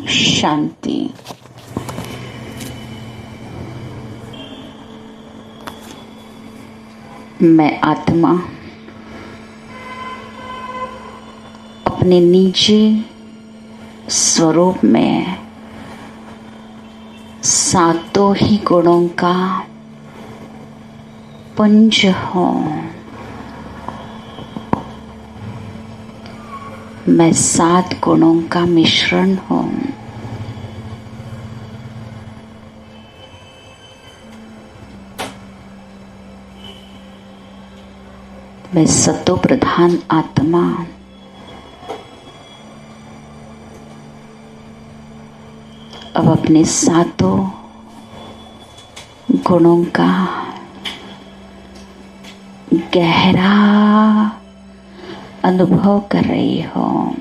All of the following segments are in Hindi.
शांति। मैं आत्मा अपने निजी स्वरूप में सातों ही गुणों का पुंज हूँ। मैं 7 गुणों का मिश्रण हूँ। मैं सतो प्रधान आत्मा अब अपने सातों गुणों का गहरा अनुभव कर रही हूँ।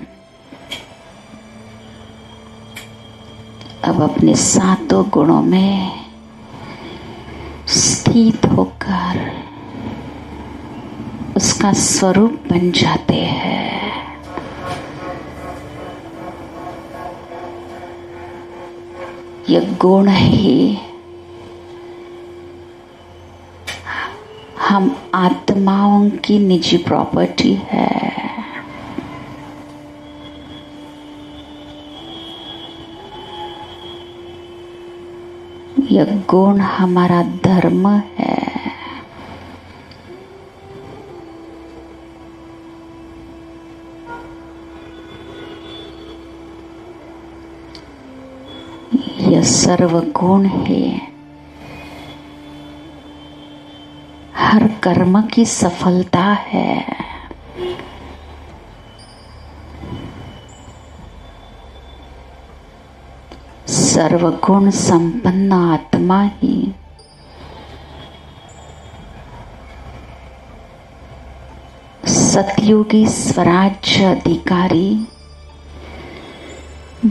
अब अपने सातों गुणों में स्थित होकर उसका स्वरूप बन जाते हैं। यह गुण ही हम आत्माओं की निजी प्रॉपर्टी है। यह गुण हमारा धर्म है। यह सर्वगुण है। हर कर्म की सफलता है। सर्वगुण संपन्न आत्मा ही सतयुगी स्वराज्य अधिकारी,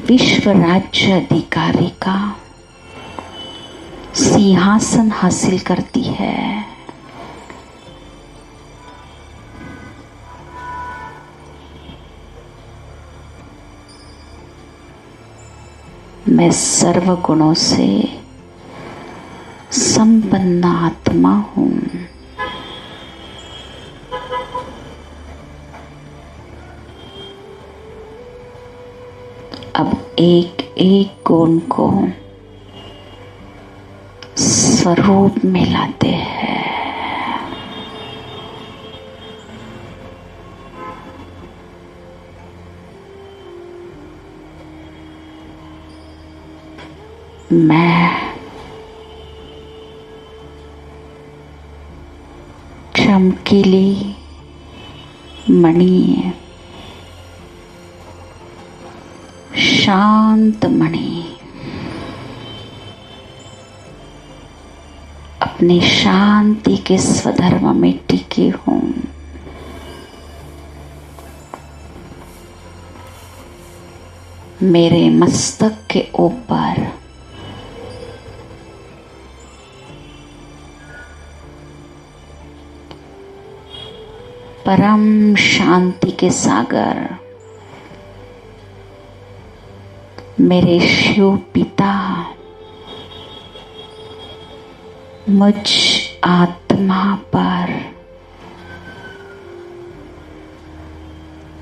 विश्व राज्य अधिकारी का सिंहासन हासिल करती है। मैं सर्व गुणों से संपन्न आत्मा हूँ। अब एक एक गुण को स्वरूप में लाते हैं। मैं चमकीली मणि, शांत मणि, अपनी शांति के स्वधर्म में टिकी हूँ। मेरे मस्तक के ऊपर परम शांति के सागर मेरे शिव पिता मुझ आत्मा पर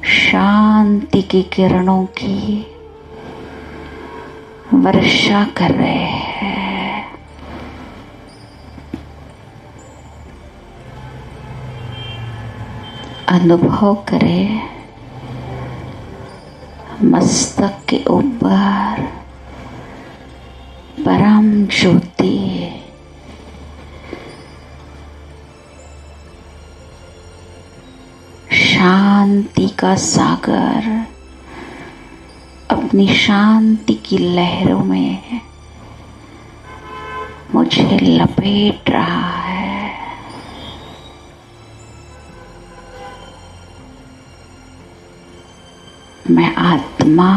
शांति की किरणों की वर्षा कर रहे हैं। अनुभव करें, मस्तक के ऊपर परम ज्योति शांति का सागर अपनी शांति की लहरों में मुझे लपेट रहा है। मैं आत्मा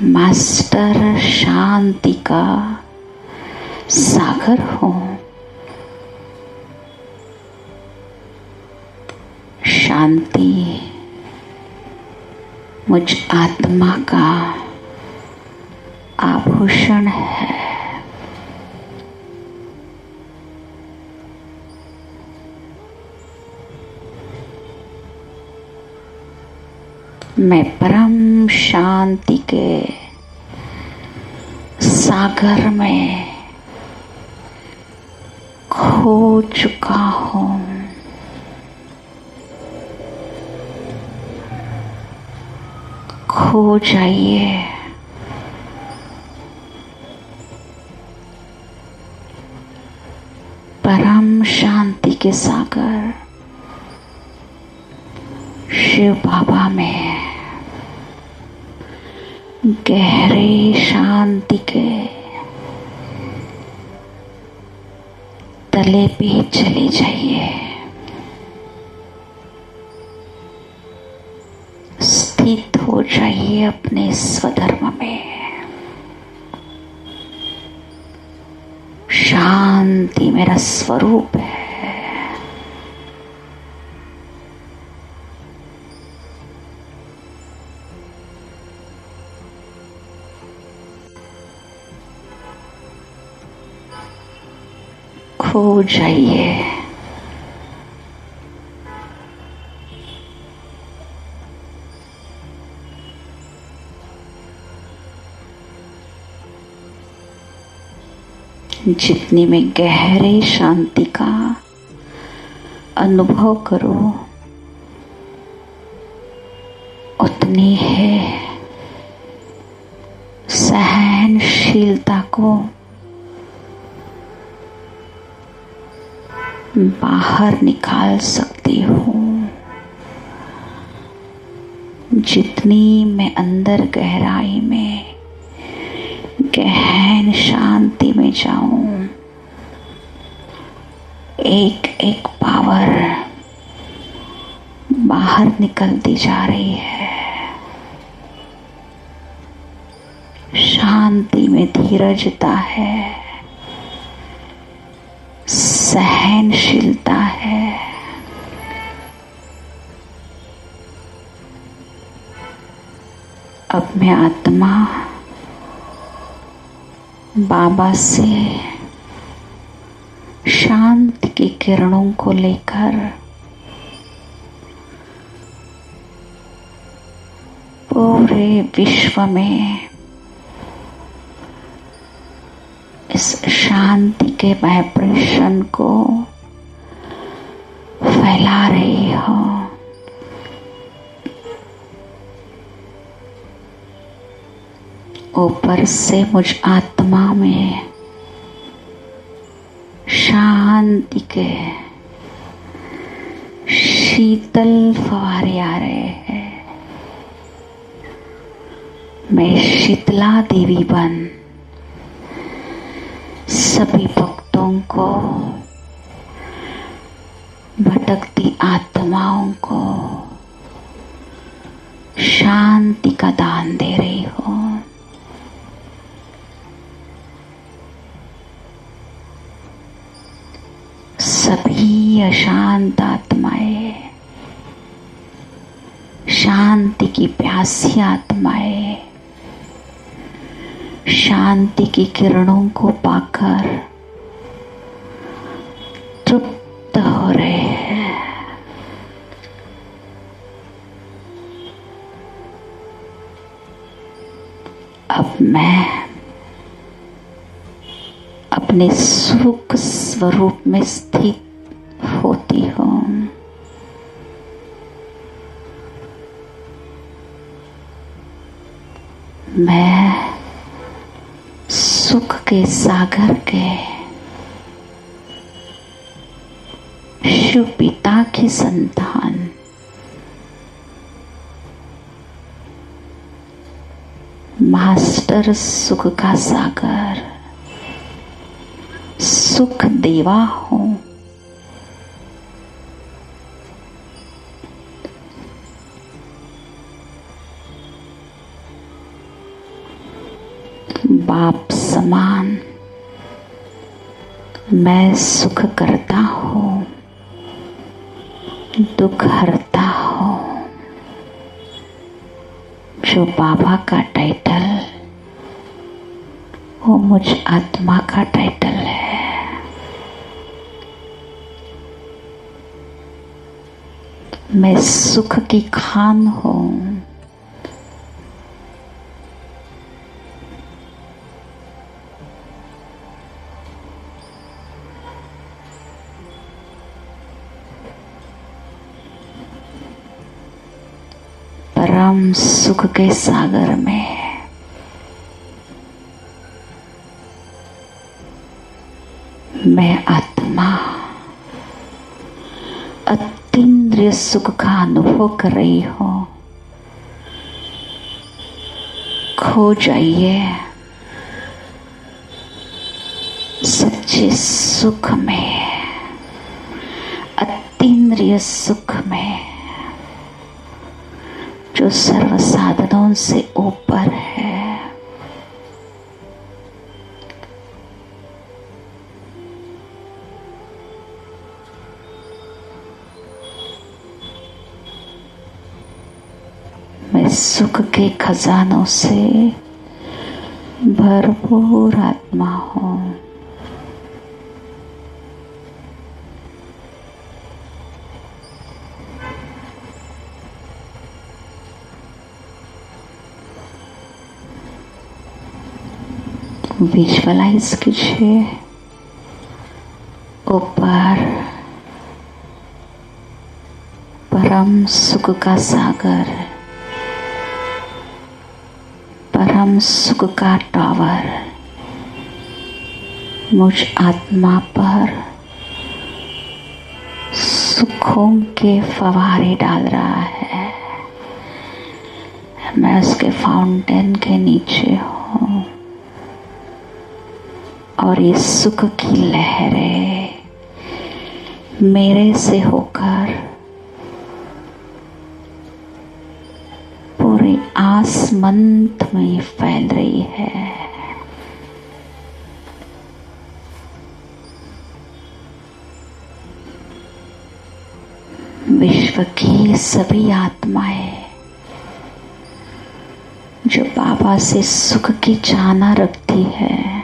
मास्टर शांति का सागर हूँ। शांति मुझ आत्मा का आभूषण है। मैं परम शांति के सागर में खो चुका हूँ। खो जाइए। परम शांति के सागर शिव बाबा में गहरे शांति के तले पे चले जाइए। स्थित हो जाइए अपने स्वधर्म में। शांति मेरा स्वरूप है। खो जाइए। जितनी मैं गहरे शांति का अनुभव करूं, उतनी है सहनशीलता को बाहर निकाल सकती हूँ। जितनी मैं अंदर गहराई में गहन शांति में जाऊं, एक एक पावर बाहर निकलती जा रही है। शांति में धीरजता है, सहनशीलता है। अब मैं आत्मा बाबा से शांति की किरणों को लेकर पूरे विश्व में इस शांति के वाइब्रेशन को फैला रही हो। ऊपर से मुझ आत्मा में शांति के शीतल फवारे आ रहे हैं। मैं शीतला देवी बन सभी भक्तों को, भटकती आत्माओं को शांति का दान दे रही हूँ। सभी अशांत आत्माएं, शांति की प्यासी आत्माएं शांति की किरणों को पाकर तृप्त हो रहे हैं। अब मैं अपने सुख स्वरूप में स्थित होती हूँ। मैं सुख के सागर के शिव पिता की संतान, मास्टर सुख का सागर, सुख देवा हूँ। बाप समान मैं सुख करता हूँ, दुख हरता हूँ। जो बाबा का टाइटल, वो मुझ आत्मा का टाइटल है। मैं सुख की खान हूँ। परम सुख के सागर में मैं आत्मा अतीन्द्रिय सुख का अनुभव कर रही हूँ। खो जाइए सच्चे सुख में, अतीन्द्रिय सुख में, जो सर्व साधनों से ऊपर है। मैं सुख के खजानों से भरपूर आत्मा हूँ। विजुअलाइज कीजिए ऊपर परम सुख का सागर, परम सुख का टावर मुझ आत्मा पर सुखों के फवारे डाल रहा है। मैं उसके फाउंटेन के नीचे हूँ और ये सुख की लहरें मेरे से होकर पूरे आसमंत में फैल रही है। विश्व की सभी आत्माएं जो बाबा से सुख की चाहना रखती है,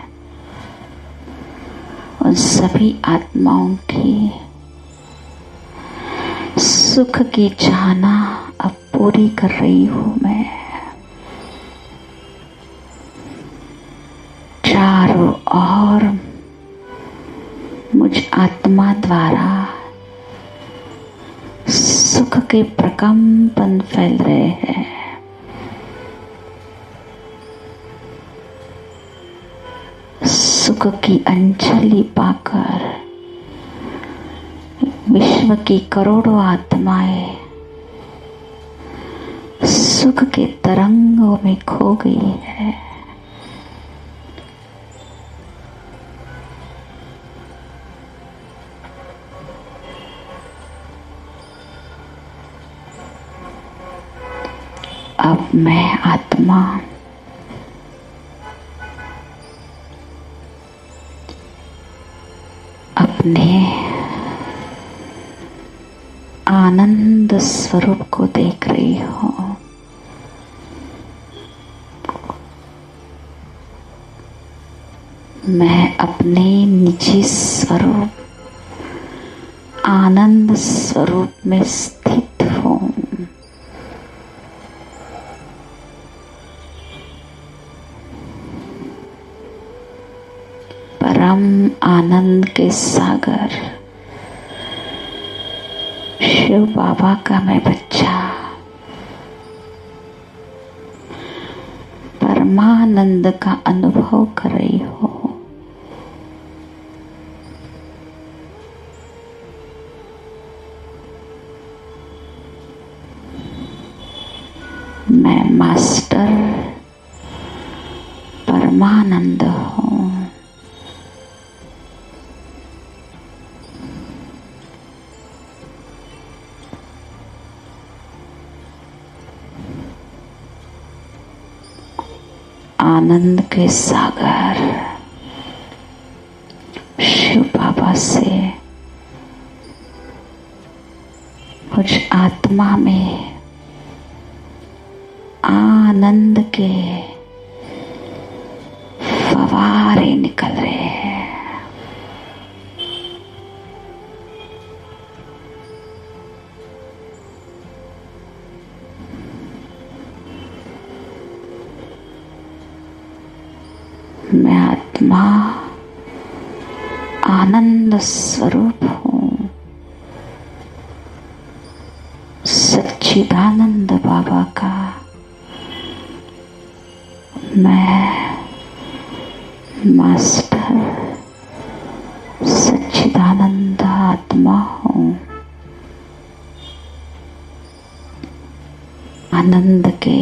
उन सभी आत्माओं की सुख की चाहना अब पूरी कर रही हूँ मैं। चारों ओर मुझ आत्मा द्वारा सुख के प्रकंपन फैल रहे हैं। सुख की अंजलि पाकर विश्व की करोड़ों आत्माएं सुख के तरंगों में खो गई है। अब मैं आत्मा अपने आनंद स्वरूप को देख रही हूँ। मैं अपने निजी स्वरूप आनंद स्वरूप में स्थित हूँ। परम आनंद के सागर शिव बाबा का मैं बच्चा परमानंद का अनुभव कर रही हूँ। मैं मास्टर परमानंद हूँ। आनंद के सागर शिव बाबा से मुझ आत्मा में आनंद के फवारे निकल रहे हैं। मैं आत्मा आनंद स्वरूप हूँ। सच्चिदानंद बाबा का मैं मास्टर सच्चिदानंद आत्मा हूँ। आनंद के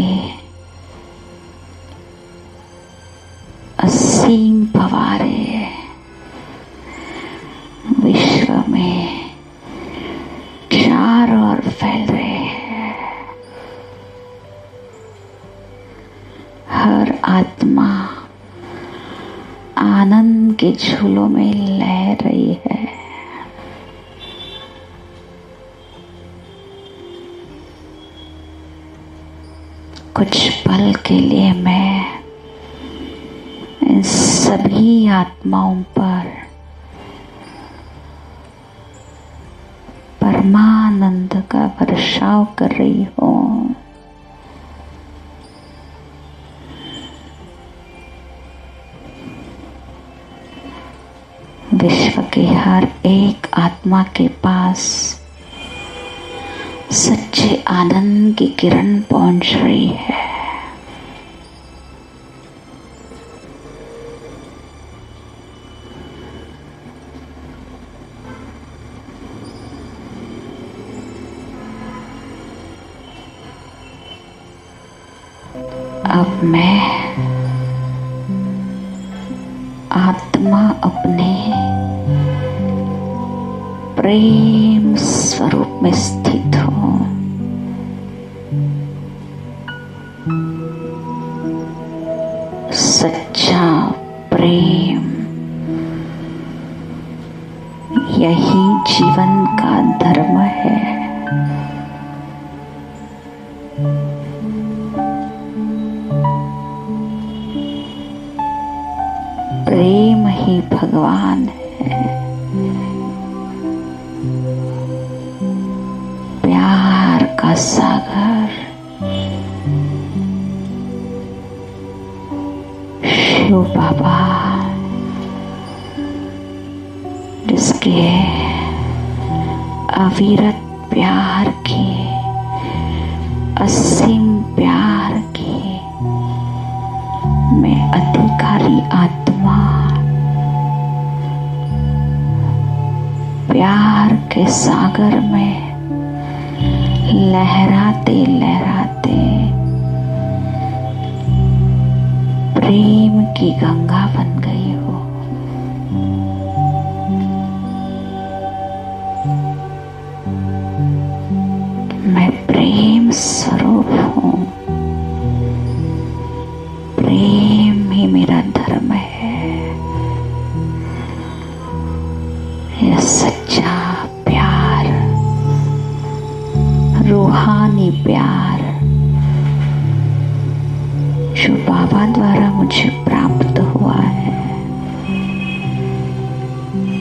असीम फवारे विश्व में चारों ओर फैल रहे हैं। हर आत्मा आनंद के झूलों में लहर रही है। कुछ पल के लिए मैं इन सभी आत्माओं पर परमानंद का वर्षाव कर रही हूँ। विश्व के हर एक आत्मा के पास सच्चे आनंद की किरण पहुंच रही है। अब मैं आत्मा अपने प्रेम स्वरूप में स्थित हूँ। सच्चा प्रेम यही जीवन का धर्म है। प्रेम ही भगवान है। प्यार का सागर शिव बाबा, जिसके अविरत प्यार की, असीम प्यार की मैं अधिकारी आत्मा, प्यार के सागर में लहराते लहराते प्रेम की गंगा बन गई हो। मैं प्रेम स्वरूप हूँ। प्रेम ही मेरा धर्म है। यह सच्चा प्यार, रूहानी प्यार जो बाबा द्वारा मुझे प्राप्त हुआ है,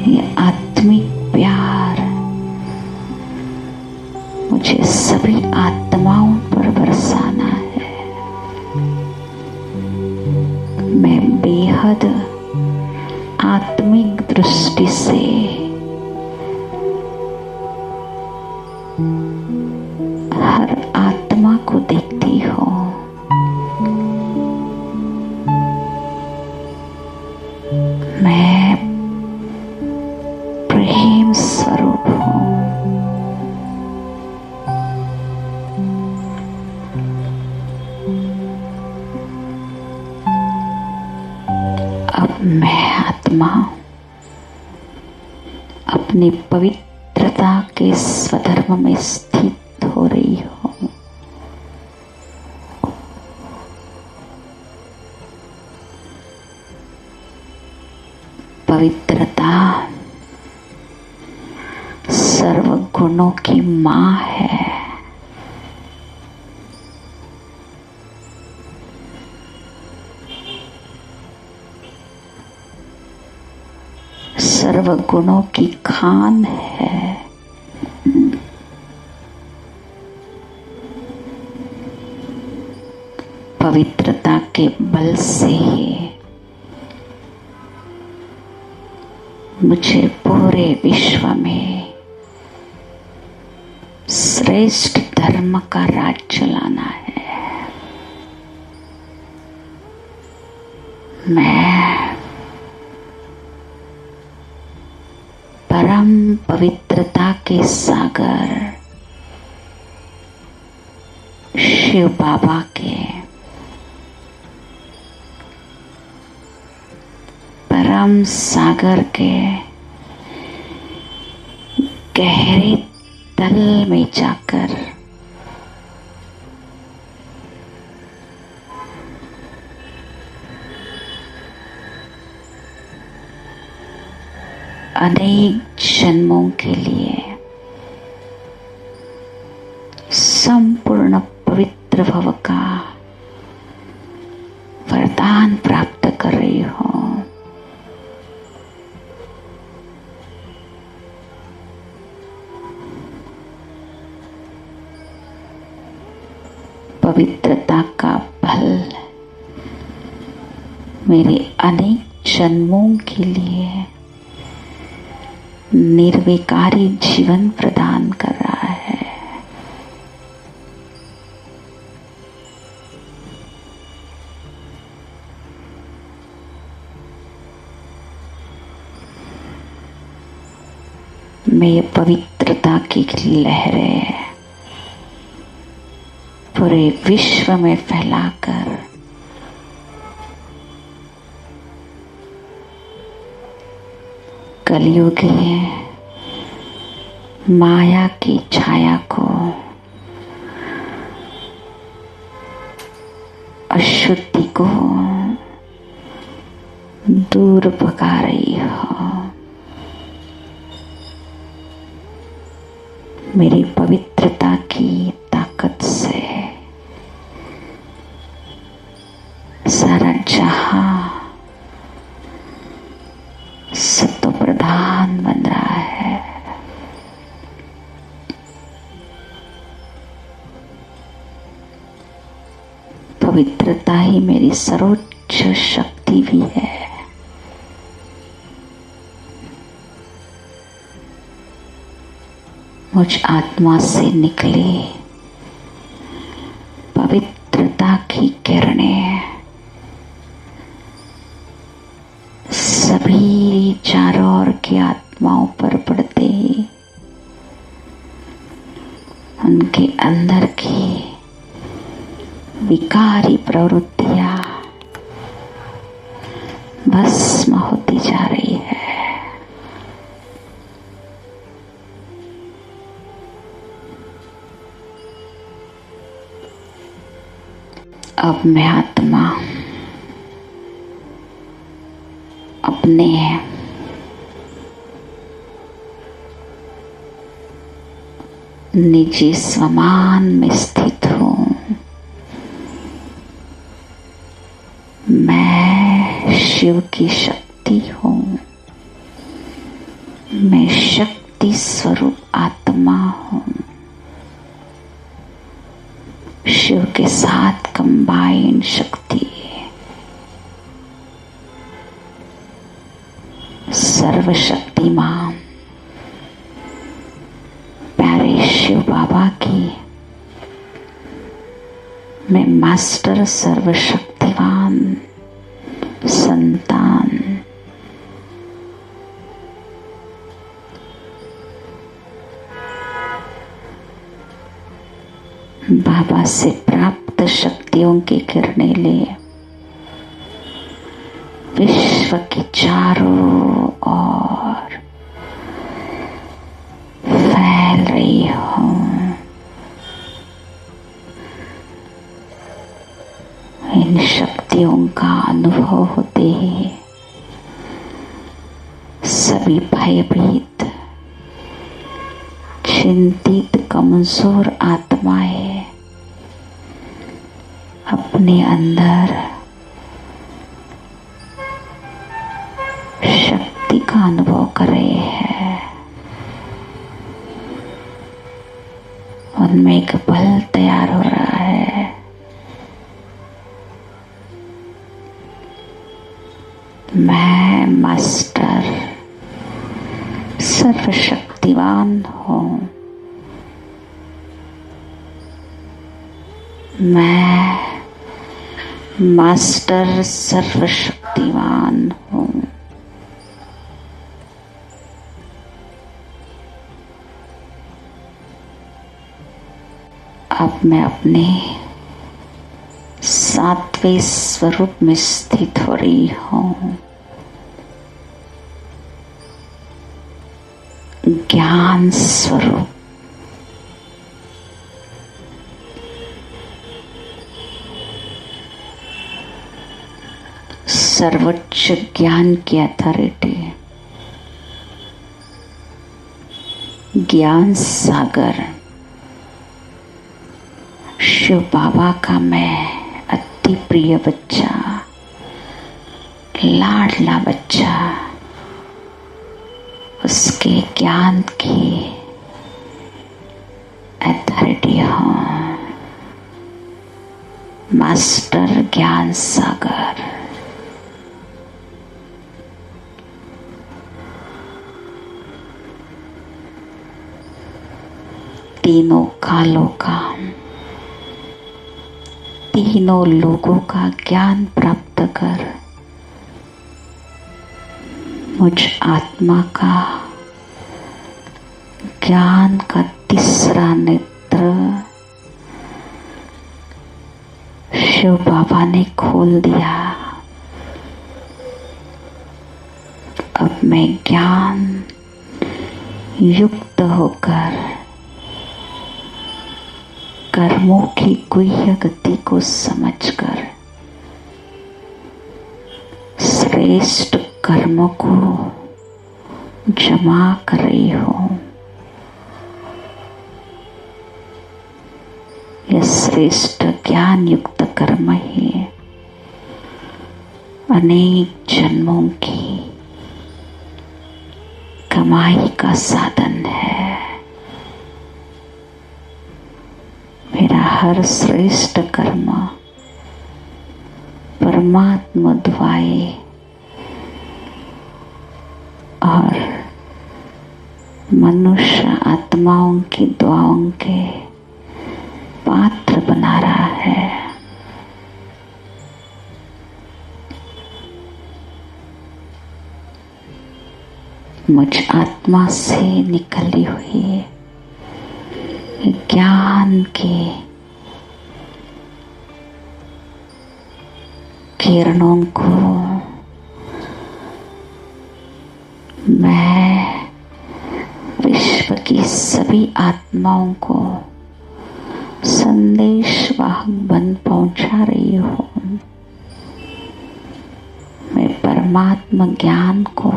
यह आत्मिक प्यार मुझे सभी आत्माओं पर बरसाना है। मैं बेहद आत्मिक दृष्टि से हर आत्मा को देखती हूँ। मैं प्रेम स्वरूप हूँ। अब मैं आत्मा अपनी पवित्रता के स्वधर्म में स्थित हो रही हूँ। पवित्रता सर्व गुणों की माँ है। सर्व गुणों की खान है। पवित्रता के बल से ही मुझे पूरे विश्व में श्रेष्ठ धर्म का राज चलाना है। मैं परम पवित्रता के सागर शिव बाबा के परम सागर के गहरे तल में जाकर अनेक जन्मों के लिए संपूर्ण पवित्र भव का वरदान प्राप्त कर रही हूं। पवित्रता का फल मेरे अनेक जन्मों के लिए निर्विकारी जीवन प्रदान कर रहा है। मैं ये पवित्रता की लहरें पूरे विश्व में फैलाकर कलयुगी माया की छाया को, अशुद्धि को दूर भगा रही हो। मेरी पवित्रता की ताकत से सारा जहां सत्व प्रधान बन रहा है। पवित्रता ही मेरी सर्वोच्च शक्ति भी है। मुझ आत्मा से निकले पवित्रता की किरणें सभी चारों ओर की आत्माओं पर पड़ते ही उनके अंदर की विकारी प्रवृत्तियां भस्म होती जा रही है। अब मैं आत्मा अपने निजी स्वमान में स्थित हूं। मैं शिव की शक्ति हूं। मैं शक्ति स्वरूप आत्मा हूं। शिव के साथ कंबाइन शक्ति, सर्वशक्तिमान प्यारे शिव बाबा की मैं मास्टर सर्वशक्तिवान संतान। बाबा से प्राप्त शक्तियों की किरणें ले विश्व के चारों ओर फैल रही हूं। इन शक्तियों का अनुभव होते ही सभी भयभीत, चिंतित, कमजोर आत्माएं अपने अंदर शक्ति का का अनुभव कर रहे हैं। उनमें एक बल तैयार हो रहा है। मैं मास्टर सर्वशक्तिवान हूँ। मैं मास्टर सर्वशक्तिवान हूँ। अब मैं अपने सातवें स्वरूप में स्थित हो रही हूँ। ज्ञान स्वरूप। सर्वोच्च ज्ञान की अथॉरिटी, ज्ञान सागर शिव बाबा का मैं अति प्रिय बच्चा, लाडला बच्चा, उसके ज्ञान की अथॉरिटी हूँ। मास्टर ज्ञान सागर। तीनों कालों का, तीनों लोगों का ज्ञान प्राप्त कर मुझ आत्मा का ज्ञान का तीसरा नेत्र शिव बाबा ने खोल दिया। अब मैं ज्ञान युक्त होकर कर्मों की गुह्य गति को समझकर श्रेष्ठ कर्मों को जमा कर रही हूँ। यह श्रेष्ठ ज्ञान युक्त कर्म ही अनेक जन्मों की कमाई का साधन है। मेरा हर श्रेष्ठ कर्म परमात्मा द्वाए और मनुष्य आत्माओं की दुआओं के पात्र बना रहा है। मुझ आत्मा से निकली हुई ज्ञान की किरणों को मैं विश्व की सभी आत्माओं को संदेश वाहक बन पहुंचा रही हूँ। मैं परमात्मा ज्ञान को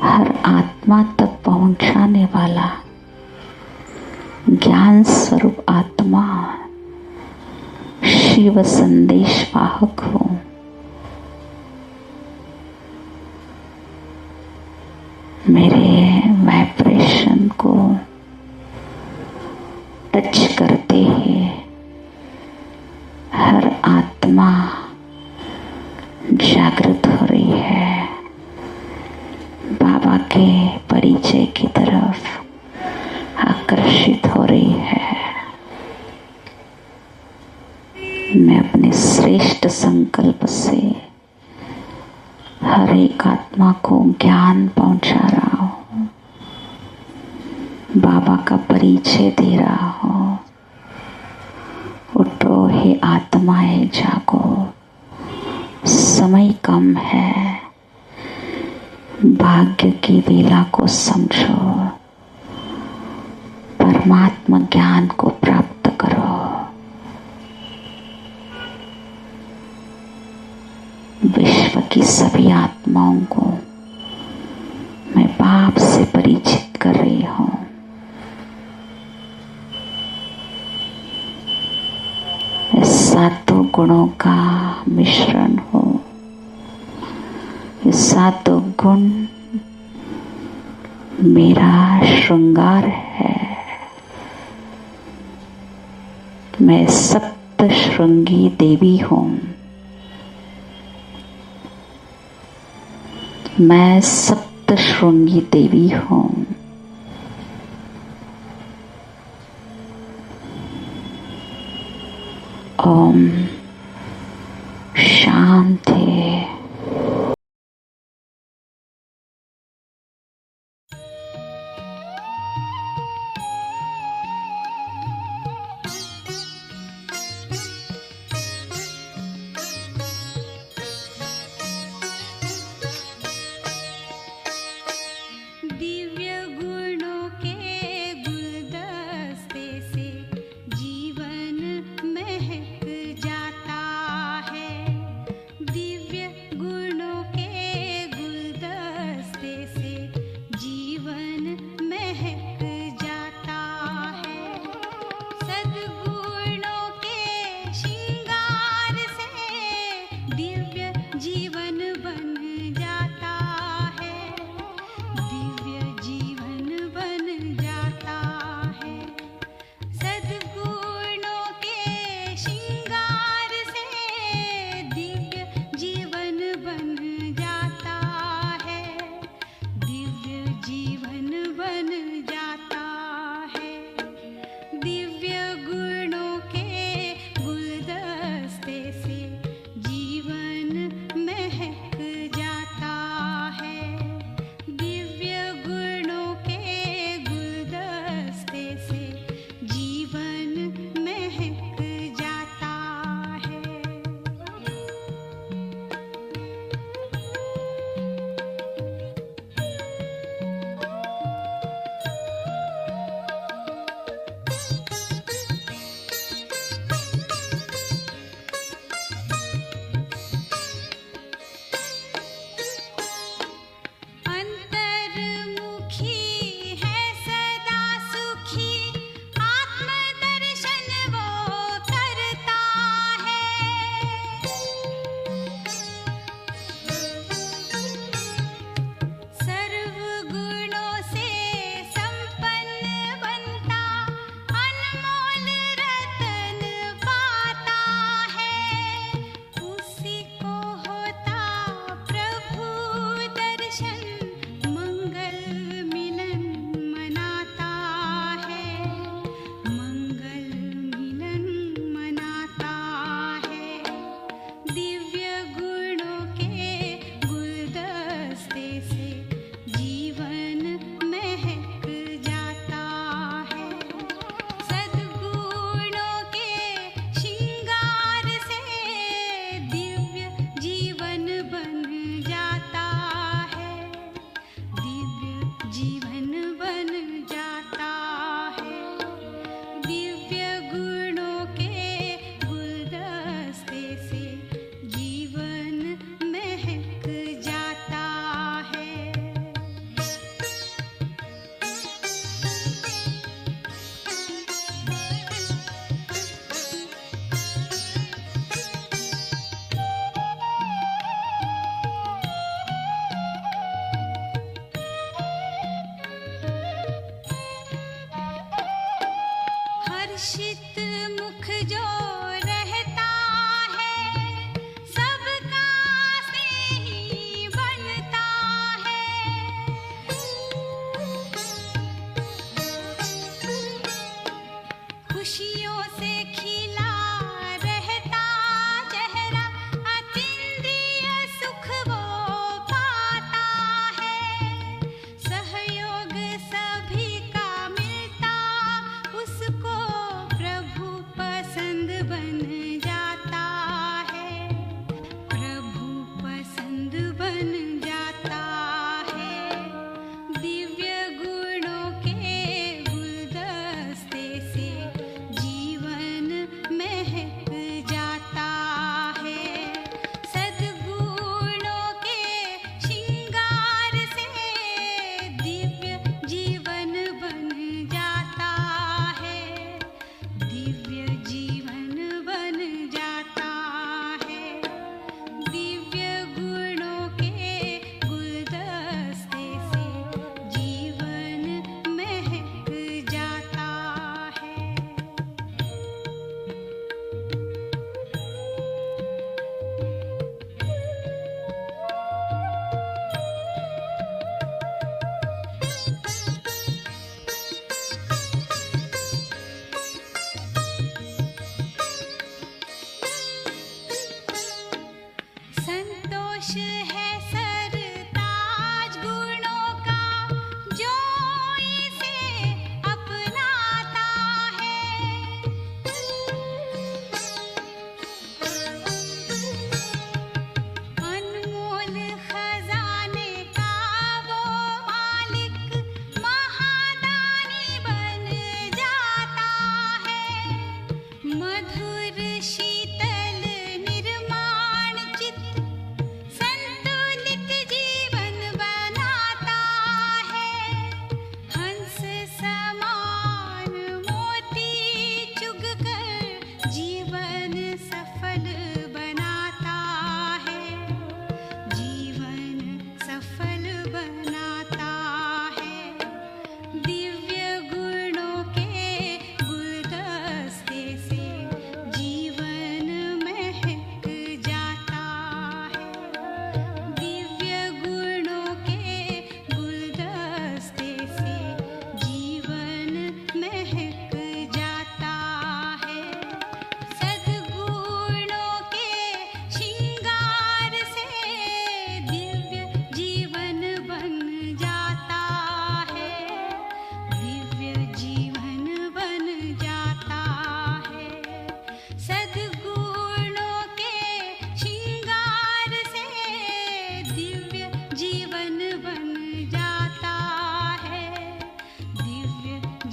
हर आत्मा तक पहुंचाने वाला ज्ञान स्वरूप आत्मा शिव संदेश वाहक हूँ। मेरे वाइब्रेशन को टच करते ही हर आत्मा जागृत हो रही है, बाबा के परिचय की तरफ आकर्षित हो रही है। मैं अपने श्रेष्ठ संकल्प से हर एक आत्मा को ज्ञान पहुंचा रहा हूँ, बाबा का परिचय दे रहा हूँ। उठो हे आत्माएं, जागो, समय कम है, भाग्य की वेला को समझो, परमात्मा ज्ञान को प्राप्त करो। विश्व की सभी आत्माओं को मैं बाप से परिचित कर रही हूँ। सातों गुणों का मिश्रण हो, ये सातों गुण मेरा श्रृंगार है। मैं सप्त श्रृंगी देवी हूं। मैं सप्त श्रृंगी देवी हूं। ओम शांति। जीवन महक जाता है।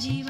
जीवन